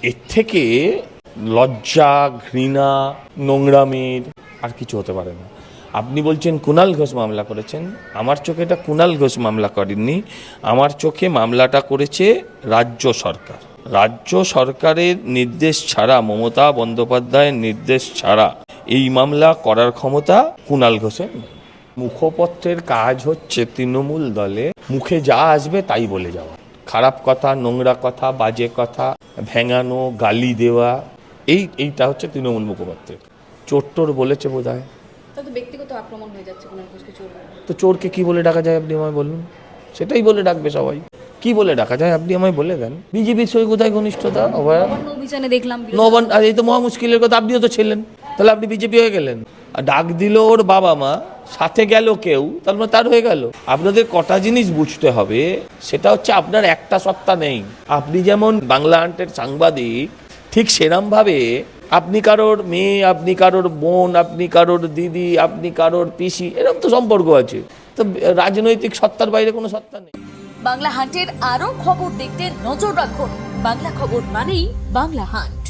এর থেকে লজ্জা, ঘৃণা, নোংরামির আর কিছু হতে পারে না। আপনি বলছেন কুণাল ঘোষ মামলা করেছেন, আমার চোখে এটা কুণাল ঘোষ মামলা করেননি, আমার চোখে মামলাটা করেছে রাজ্য সরকার। রাজ্য সরকারের নির্দেশ ছাড়া, মমতা বন্দ্যোপাধ্যায়ের নির্দেশ ছাড়া এই মামলা করার ক্ষমতা কুণাল ঘোষের নেই। মুখপত্রের কাজ হচ্ছে তৃণমূল দলে মুখে যা আসবে তাই বলে যাওয়া, খারাপ কথা, নোংরা কথা, বাজে কথা, ভেঙানো, গালি দেওয়া, এইটা হচ্ছে তৃণমূল মুখপাত্রের। চোর বলেছে বোধ হয়, তাতে ব্যক্তিগত আক্রমণ হয়ে যাচ্ছে কুণাল ঘোষকে চোর। তো চোরকে কি বলে ডাকা যায় আপনি আমায় বলুন? সেটাই বলে ডাকবে সবাই। কি বলে ডাকা যায় আপনি আমায় বলে দেন। বিজেপির সঙ্গে কোথায় ঘনিষ্ঠতা? নবান্ন অভিযানে দেখলাম নবান্ন, আর এই তো মহা মুশকিলের কথা, আপনিও তো ছিলেন, তাহলে আপনি বিজেপি হয়ে গেলেন। আর ডাক দিল ওর বাবা মা, সাথে গেল কেউ, তার মানে তার হয়ে গেল। আপনাদের কটা জিনিস বুঝতে হবে, সেটা হচ্ছে আপনার একটা সত্তা নেই। আপনি যেমন বাংলা আন্টের সাংবাদিক, ঠিক সেরমভাবে আপনি কারোর মেয়ে, আপনি কারোর বোন, আপনি কারোর দিদি, আপনি কারোর পিসি, এরকম তো সম্পর্ক আছে। তো রাজনৈতিক সত্তার বাইরে কোনো সত্তা নেই। বাংলা হান্টের আরও খবর দেখতে নজর রাখুন। বাংলা খবর মানেই বাংলা হান্ট।